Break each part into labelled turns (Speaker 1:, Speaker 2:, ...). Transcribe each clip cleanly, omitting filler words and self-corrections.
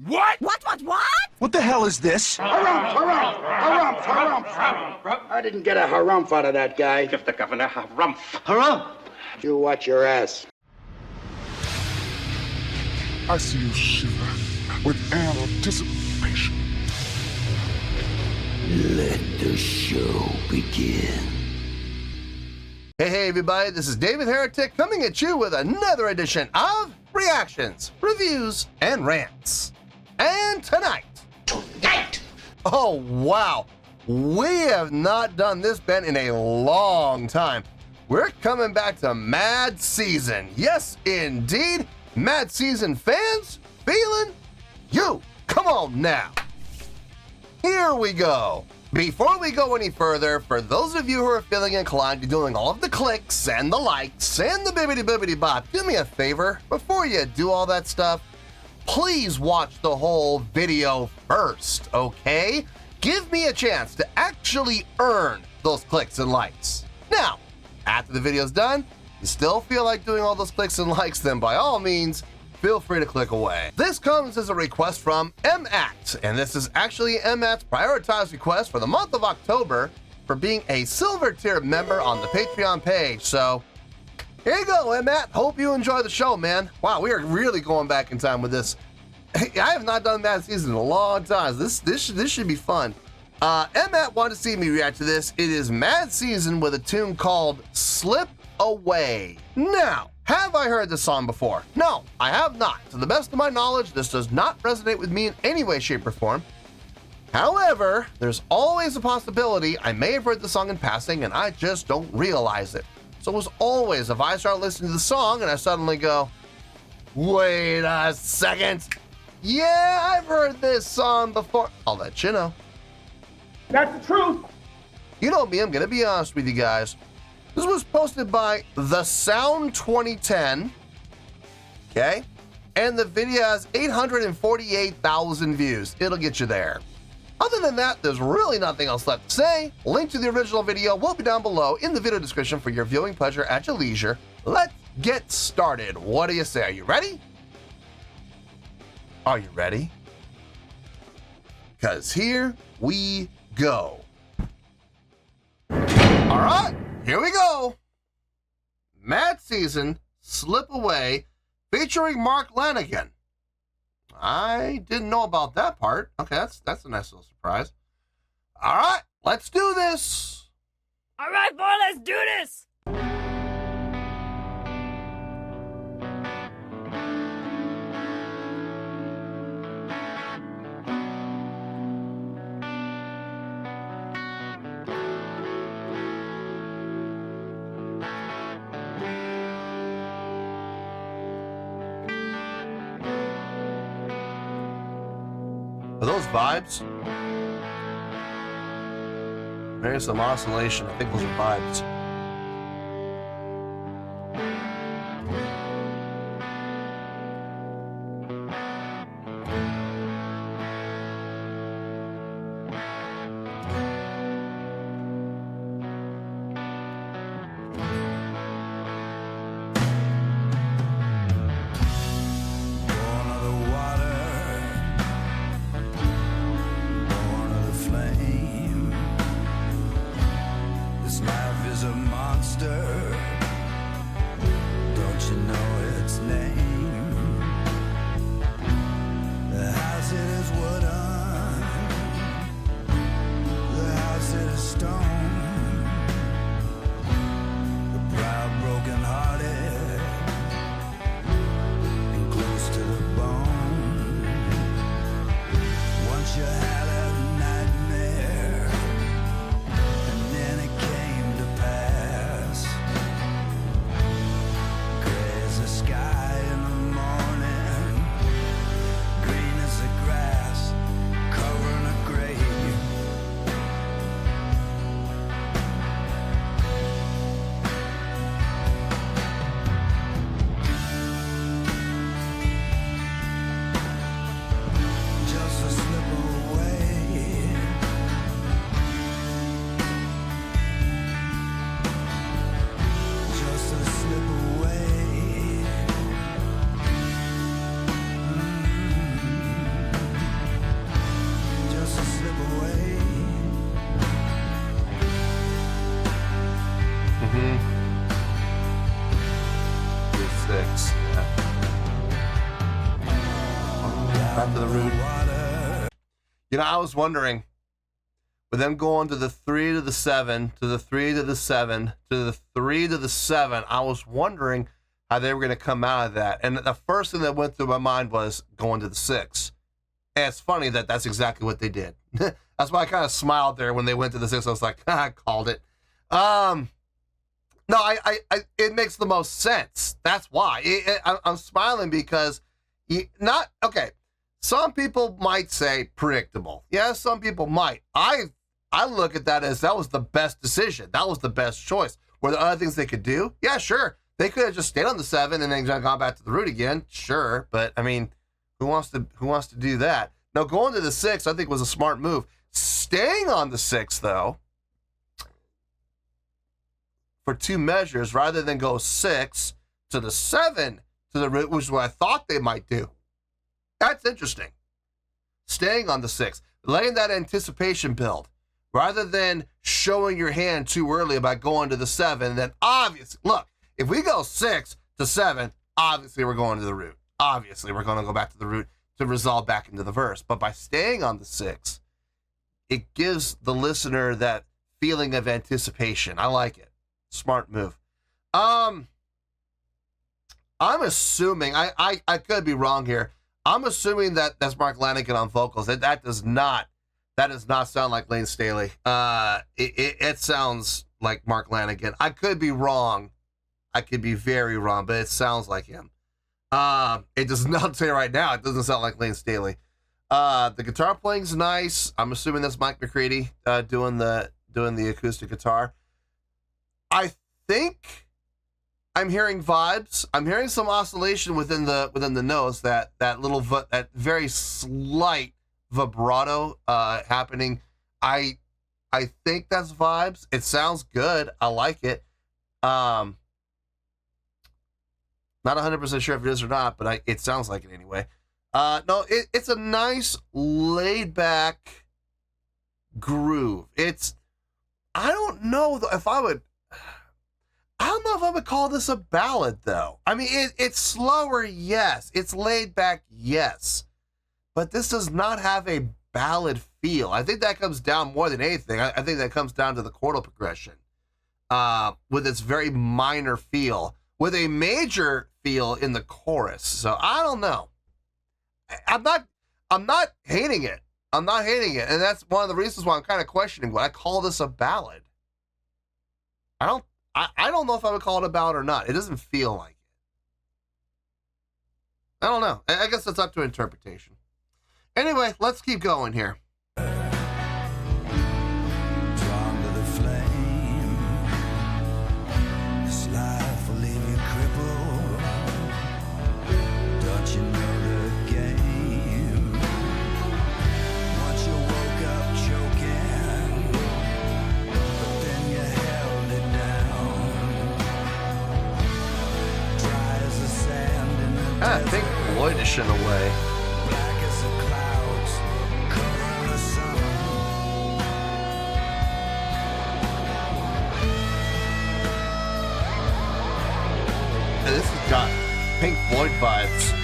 Speaker 1: What?
Speaker 2: What?
Speaker 3: What the hell is this?
Speaker 4: Harumph. I didn't get a harumph out of that guy.
Speaker 1: Give the governor harumph.
Speaker 3: Harumph!
Speaker 4: You watch your ass.
Speaker 5: I see you shiver with anticipation.
Speaker 6: Let the show begin.
Speaker 7: Hey everybody, this is David Heretic coming at you with another edition of Reactions, Reviews, and Rants. And tonight, oh wow, we have not done this, Ben, in a long time. We're coming back to Mad Season. Yes, indeed, Mad Season fans, feeling you. Come on now. Here we go. Before we go any further, for those of you who are feeling inclined to doing all of the clicks and the likes and the bibbidi bop, do me a favor. Before you do all that stuff, please watch the whole video first, okay? Give me a chance to actually earn those clicks and likes. Now, after the video's done, you still feel like doing all those clicks and likes, then by all means, feel free to click away. This comes as a request from MAT, and this is actually MAT's prioritized request for the month of October for being a silver tier member on the Patreon page. So here you go, MAT. Hope you enjoy the show, man. Wow, we are really going back in time with this. I have not done Mad Season in a long time. This should be fun. MAT wanted to see me react to this. It is Mad Season with a tune called Slip Away. Now, have I heard this song before? No, I have not. To the best of my knowledge, this does not resonate with me in any way, shape, or form. However, there's always a possibility I may have heard the song in passing and I just don't realize it. So as always, if I start listening to the song and I suddenly go, wait a second, yeah, I've heard this song before, I'll let you know.
Speaker 1: That's the truth.
Speaker 7: You know me, I'm gonna be honest with you guys. This was posted by The Sound 2010, okay? And the video has 848,000 views. It'll get you there. Other than that, there's really nothing else left to say. Link to the original video will be down below in the video description for your viewing pleasure at your leisure. Let's get started. What do you say? Are you ready? Are you ready? 'Cause here we go. All right. Here we go. Mad Season, Slip Away, featuring Mark Lanigan. I didn't know about that part. Okay, that's a nice little surprise. All right, let's do this.
Speaker 2: All right, boy, let's do this.
Speaker 7: Are those vibes? There's some oscillation. I think those are vibes.
Speaker 8: Sky in the morning, green as the grass.
Speaker 7: Back to the root. You know, I was wondering, with them going to the 3 to the 7, to the 3 to the 7, to the 3 to the 7, I was wondering how they were going to come out of that. And the first thing that went through my mind was going to the 6. And it's funny that that's exactly what they did. That's why I kind of smiled there when they went to the 6. I was like, I called it. No, it makes the most sense. That's why. I'm smiling because okay. Some people might say predictable. Yeah, some people might. I look at that as that was the best decision. That was the best choice. Were there other things they could do? Yeah, sure. They could have just stayed on the 7 and then gone back to the root again. Sure, but I mean, who wants to do that? Now, going to the 6, I think was a smart move. Staying on the 6, though, for 2 measures, rather than go 6 to the 7 to the root, which is what I thought they might do. That's interesting. Staying on the 6, letting that anticipation build, rather than showing your hand too early about going to the 7. Then obviously, look, if we go 6 to 7, obviously we're going to the root. Obviously, we're going to go back to the root to resolve back into the verse. But by staying on the 6, it gives the listener that feeling of anticipation. I like it. Smart move. I'm assuming, I could be wrong here. I'm assuming that that's Mark Lanigan on vocals. That does not sound like Lane Staley. It sounds like Mark Lanigan. I could be wrong. I could be very wrong, but it sounds like him. It does not say right now. It doesn't sound like Lane Staley. The guitar playing's nice. I'm assuming that's Mike McCready doing the acoustic guitar. I think I'm hearing vibes. I'm hearing some oscillation within the notes. That very slight vibrato happening. I think that's vibes. It sounds good. I like it. Not 100% sure if it is or not, but it sounds like it anyway. No, it's a nice laid back groove. I don't know if I would call this a ballad, though. I mean, it's slower, yes. It's laid back, yes. But this does not have a ballad feel. I think that comes down more than anything. I think that comes down to the chordal progression, with its very minor feel, with a major feel in the chorus. So I don't know. I'm not hating it. I'm not hating it, and that's one of the reasons why I'm kind of questioning what I call this a ballad. I don't know if I would call it a ballad or not. It doesn't feel like it. I don't know. I guess that's up to interpretation. Anyway, let's keep going here.
Speaker 6: Drawn to the flame, this life will leave you crippled. Don't you know the game? Once you woke up choking, but then you held it down. Dry as the sand in the
Speaker 7: I think Floydish in a way.
Speaker 6: black as the clouds covering the sun.
Speaker 7: And this has got Pink Floyd vibes.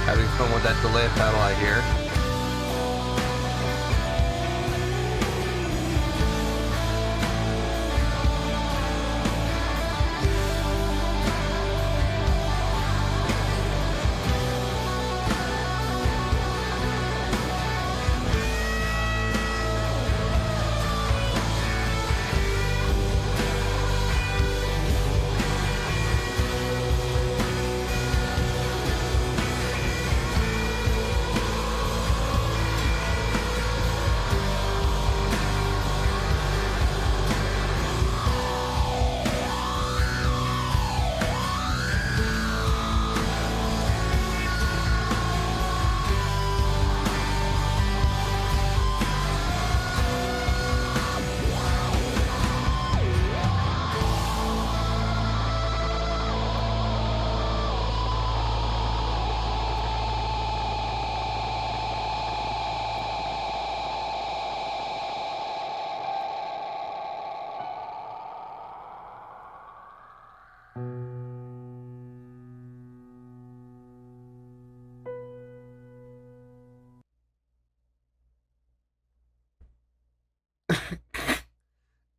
Speaker 7: Having fun with that delay pedal, I hear.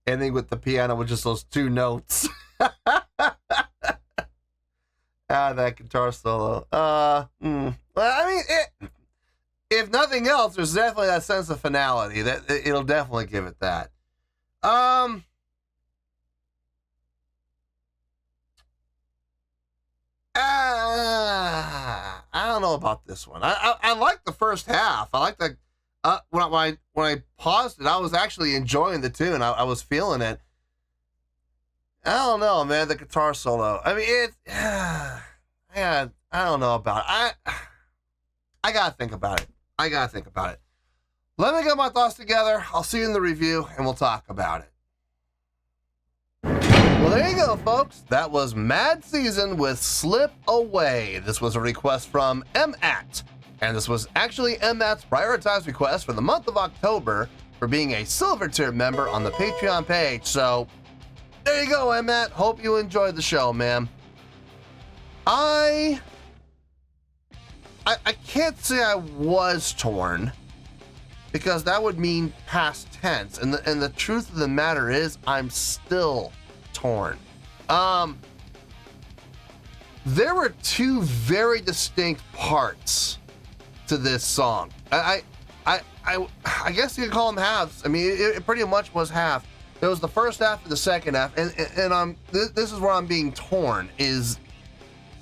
Speaker 7: ending with the piano with just those two notes. That guitar solo. Well, I mean, if nothing else, there's definitely that sense of finality. That it'll definitely give it that. I don't know about this one. I like the first half. I like the when I paused it, I was actually enjoying the tune. I was feeling it. I don't know, man. The guitar solo. I mean, I don't know about it. I gotta think about it. Let me get my thoughts together. I'll see you in the review, and we'll talk about it. Well, there you go, folks. That was Mad Season with Slip Away. This was a request from MAT, and this was actually MAT's prioritized request for the month of October for being a Silver Tier member on the Patreon page. So, there you go, MAT. Hope you enjoyed the show, man. I can't say I was torn, because that would mean past tense, and the truth of the matter is I'm still torn. There were two very distinct parts to this song. I guess you could call them halves. I mean, it pretty much was half. There was the first half and the second half, and this is where I'm being torn. Is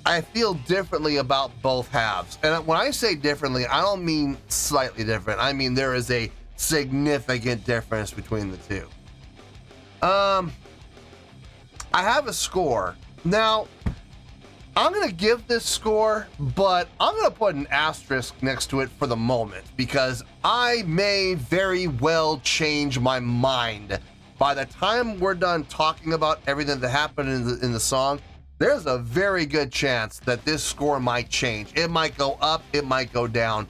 Speaker 7: I feel differently about both halves. And when I say differently, I don't mean slightly different. I mean there is a significant difference between the two. I have a score. Now, I'm going to give this score, but I'm going to put an asterisk next to it for the moment, because I may very well change my mind. By the time we're done talking about everything that happened in the song, there's a very good chance that this score might change. It might go up, it might go down.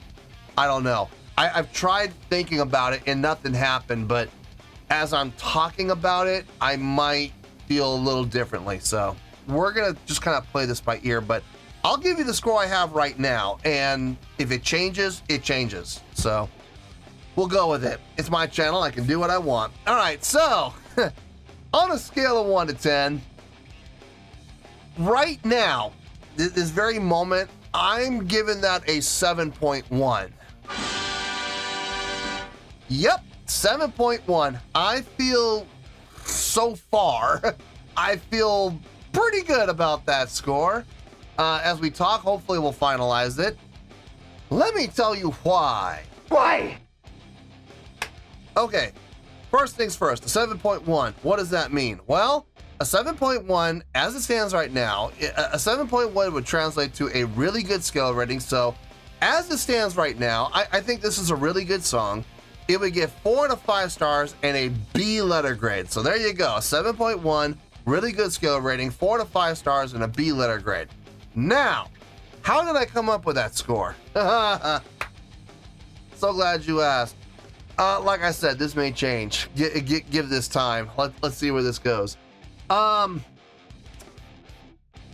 Speaker 7: I don't know. I've tried thinking about it and nothing happened, but as I'm talking about it, I might feel a little differently. So we're gonna just kind of play this by ear, but I'll give you the score I have right now, and if it changes, it changes. So we'll go with it. It's my channel, I can do what I want. All right, so on a scale of 1 to 10, right now, this very moment, I'm giving that a 7.1. Yep, 7.1. I feel, so far, I feel pretty good about that score. As we talk, hopefully we'll finalize it. Let me tell you why.
Speaker 1: Why?
Speaker 7: Okay, first things first, the 7.1. What does that mean? Well, a 7.1, as it stands right now, a 7.1 would translate to a really good scale rating. So, as it stands right now, I think this is a really good song. It would get 4 out of 5 stars and a B letter grade. So there you go, a 7.1, really good scale rating, 4 out of 5 stars and a B letter grade. Now, how did I come up with that score? So glad you asked. Like I said, this may change. Give this time. Let's see where this goes. The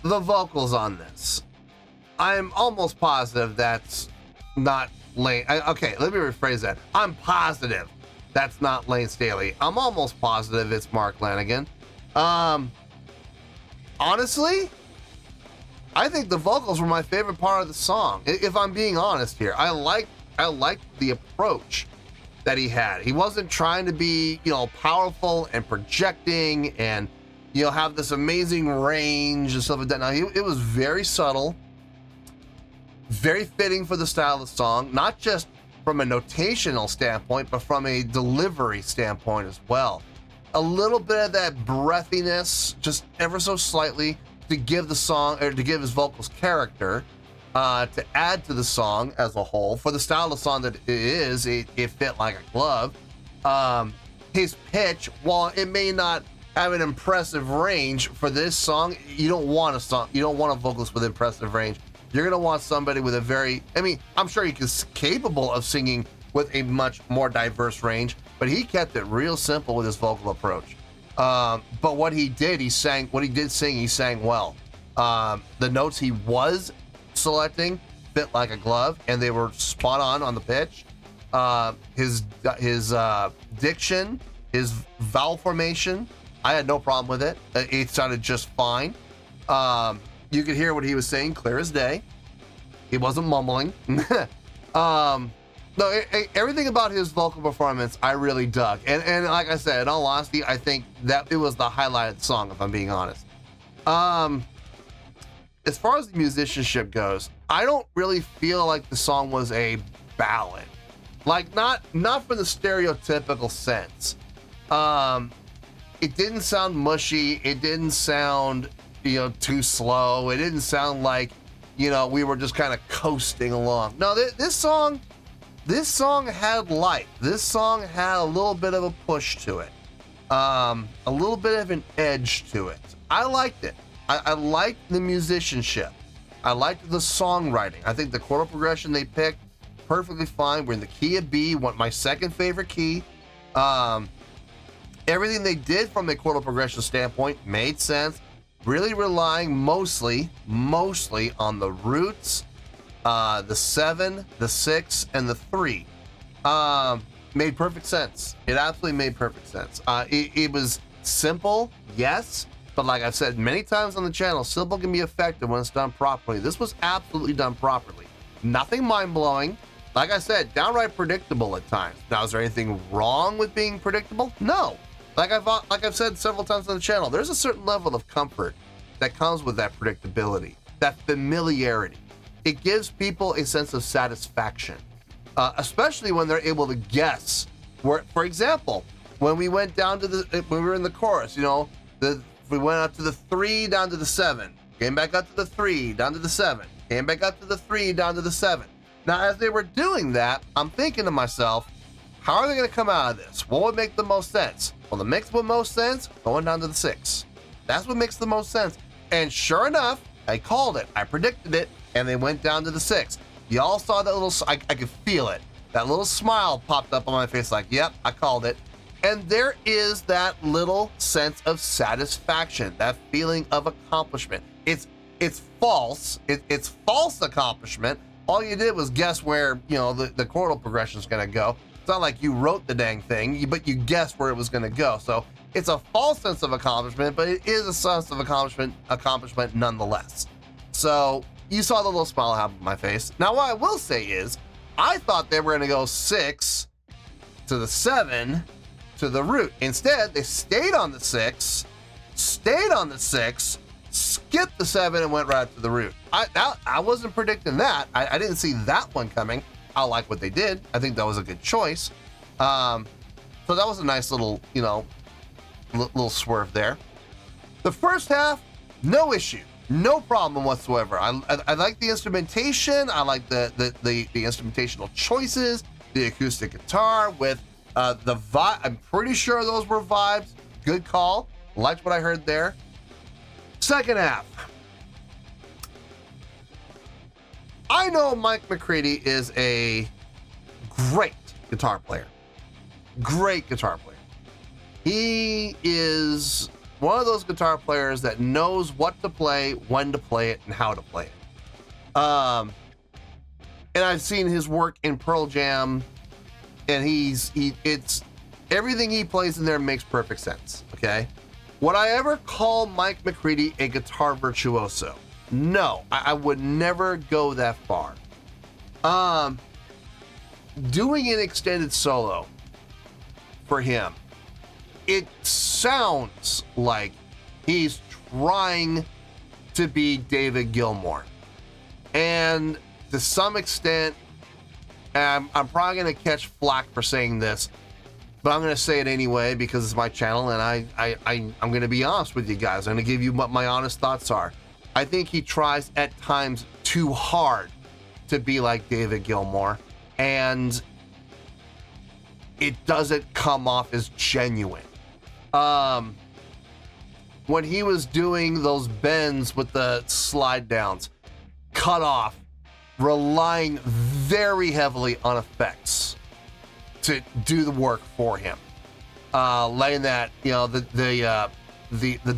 Speaker 7: vocals on this, I'm almost positive that's not Lane. Okay, let me rephrase that. I'm positive that's not Lane Staley. I'm almost positive it's Mark Lanigan. Honestly, I think the vocals were my favorite part of the song. If I'm being honest here, I liked the approach that he had. He wasn't trying to be, powerful and projecting and, have this amazing range and stuff like that. Now, it was very subtle, very fitting for the style of the song, not just from a notational standpoint, but from a delivery standpoint as well. A little bit of that breathiness, just ever so slightly, to give the song, or to give his vocals character, to add to the song as a whole. For the style of the song that it is, it fit like a glove. His pitch, while it may not have an impressive range for this song, you don't want a vocalist with impressive range. You're gonna want somebody with a I'm sure he's capable of singing with a much more diverse range, but he kept it real simple with his vocal approach. But what he did sing, he sang well. The notes he was selecting fit like a glove, and they were spot on the pitch. His diction, His vowel formation, I had no problem with it. It sounded just fine. You could hear what he was saying clear as day. He wasn't mumbling. No, everything about his vocal performance, I really dug. And like I said, in all honesty, I think that it was the highlight of the song, if I'm being honest. As far as the musicianship goes, I don't really feel like the song was a ballad. Like, not from the stereotypical sense. It didn't sound mushy. It didn't sound, too slow. It didn't sound like, we were just kind of coasting along. No, this song had life. This song had a little bit of a push to it. A little bit of an edge to it. I liked it. I liked the musicianship. I liked the songwriting. I think the chordal progression they picked, perfectly fine. We're in the key of B, my second favorite key. Everything they did from a chordal progression standpoint made sense. Really relying mostly on the roots, the 7, the 6, and the 3. Made perfect sense. It absolutely made perfect sense. It was simple, yes, but like I've said many times on the channel, simple can be effective when it's done properly. This was absolutely done properly. Nothing mind-blowing. Like I said, downright predictable at times. Now, is there anything wrong with being predictable? No. Like I've said several times on the channel, there's a certain level of comfort that comes with that predictability, that familiarity. It gives people a sense of satisfaction, especially when they're able to guess. Where, for example, when we went down to when we were in the chorus, we went up to the 3, down to the 7, came back up to the 3, down to the 7, came back up to the 3, down to the 7. Now, as they were doing that, I'm thinking to myself, how are they going to come out of this? What would make the most sense? Well, the makes the most sense, going down to the 6. That's what makes the most sense. And sure enough, I called it. I predicted it, and they went down to the 6. Y'all saw that little, I could feel it. That little smile popped up on my face like, yep, I called it. And there is that little sense of satisfaction, that feeling of accomplishment. It's false. It's false accomplishment. All you did was guess where, the chordal progression is going to go. It's not like you wrote the dang thing, but you guessed where it was going to go. So it's a false sense of accomplishment, but it is a sense of accomplishment nonetheless. So you saw the little smile happen on my face. Now, what I will say is, I thought they were going to go 6 to the 7 to the root. Instead, they stayed on the 6, skipped the 7, and went right to the root. I wasn't predicting that. I didn't see that one coming. I like what they did. I think that was a good choice. So that was a nice little, little swerve there. The first half, no issue, no problem whatsoever. I like the instrumentation. I like the instrumentational choices, the acoustic guitar with the vibe. I'm pretty sure those were vibes. Good call. Liked what I heard there. Second half. I know Mike McCready is a great guitar player. Great guitar player. He is one of those guitar players that knows what to play, when to play it, and how to play it. And I've seen his work in Pearl Jam, and it's everything he plays in there makes perfect sense. Okay. Would I ever call Mike McCready a guitar virtuoso? No, I would never go that far. Doing an extended solo for him, it sounds like he's trying to be David Gilmour. And to some extent, I'm probably going to catch flack for saying this, but I'm going to say it anyway because it's my channel, and I'm going to be honest with you guys. I'm going to give you what my honest thoughts are. I think he tries at times too hard to be like David Gilmour, and it doesn't come off as genuine. When he was doing those bends with the slide downs, cut off, relying very heavily on effects to do the work for him, laying that, the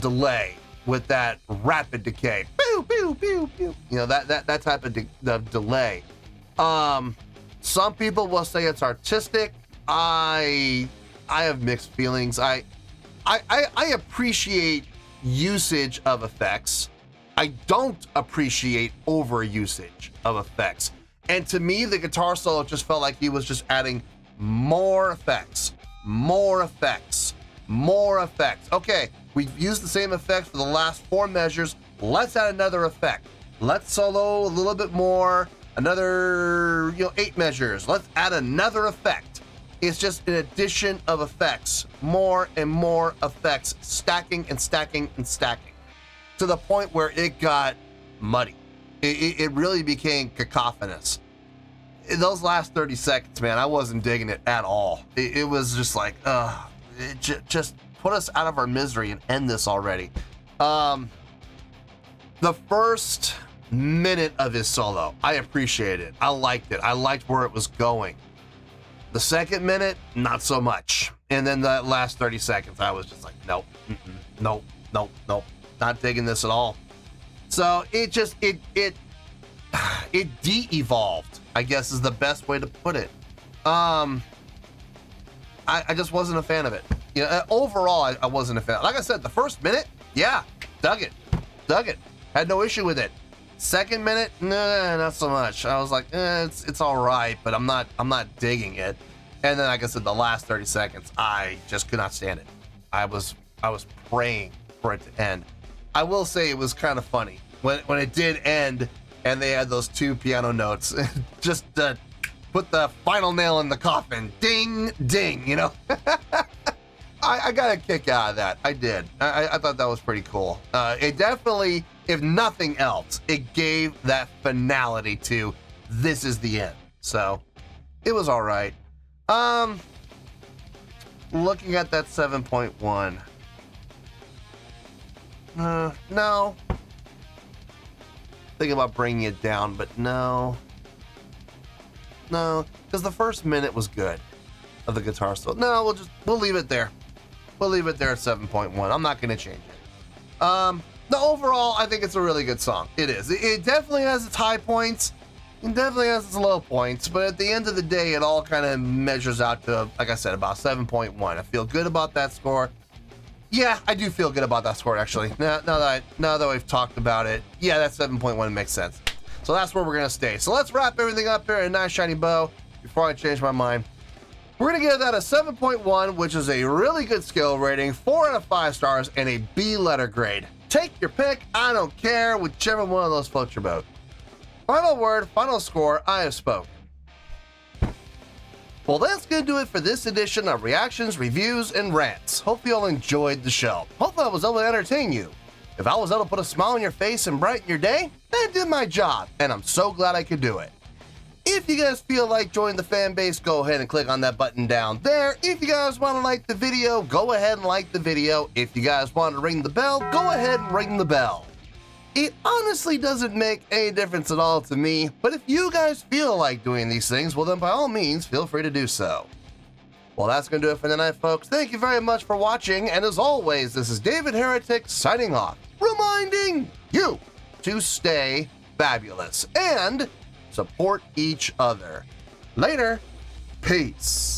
Speaker 7: delay with that rapid decay, pew pew pew pew, that type of delay. Some people will say it's artistic. I I have mixed feelings. I appreciate usage of effects. I don't appreciate overusage of effects. And to me, the guitar solo just felt like he was just adding more effects, more effects, more effects. Okay, we've used the same effect for the last 4 measures. Let's add another effect. Let's solo a little bit more, another 8 measures. Let's add another effect. It's just an addition of effects, more and more effects, stacking and stacking and stacking, to the point where it got muddy. It really became cacophonous. In those last 30 seconds, man, I wasn't digging it at all. It was just like, just put us out of our misery and end this already. The first minute of his solo, I appreciated it. I liked it. I liked where it was going. The second minute, not so much. And then the last 30 seconds, I was just like, nope, nope, nope, nope, not digging this at all. So it just, it de-evolved, I guess is the best way to put it. I just wasn't a fan of it. Overall, I wasn't a fan. Like I said, the first minute, yeah, dug it. Had no issue with it. Second minute, nah, not so much. I was like, it's all right, but I'm not digging it. And then, like I said, the last 30 seconds, I just could not stand it. I was praying for it to end. I will say it was kind of funny when it did end, and they had those 2 piano notes, just put the final nail in the coffin. Ding, ding. I got a kick out of that. I did. I thought that was pretty cool. It definitely, if nothing else, it gave that finality to this is the end. So it was all right. Looking at that 7.1. No. Thinking about bringing it down, but no. Because the first minute was good of the guitar solo. No, we'll leave it there. We'll leave it there at 7.1. I'm not going to change it. The overall, I think it's a really good song. It is. It definitely has its high points. It definitely has its low points. But at the end of the day, it all kind of measures out to, like I said, about 7.1. I feel good about that score. Yeah, I do feel good about that score, actually. Now that we've talked about it, yeah, that 7.1 makes sense. So that's where we're going to stay. So let's wrap everything up here in a nice shiny bow before I change my mind. We're going to give that a 7.1, which is a really good skill rating, 4 out of 5 stars, and a B letter grade. Take your pick. I don't care. Whichever one of those floats your boat. Final word, final score, I have spoken. Well, that's going to do it for this edition of Reactions, Reviews, and Rants. Hope you all enjoyed the show. Hopefully I was able to entertain you. If I was able to put a smile on your face and brighten your day, then I did my job, and I'm so glad I could do it. If you guys feel like joining the fan base, go ahead and click on that button down there. If you guys want to like the video, go ahead and like the video. If you guys want to ring the bell, go ahead and ring the bell. It honestly doesn't make any difference at all to me, but if you guys feel like doing these things, well then by all means, feel free to do so. Well, that's going to do it for tonight, folks. Thank you very much for watching, and as always, this is David Heretic signing off, reminding you to stay fabulous and support each other. Later. Peace.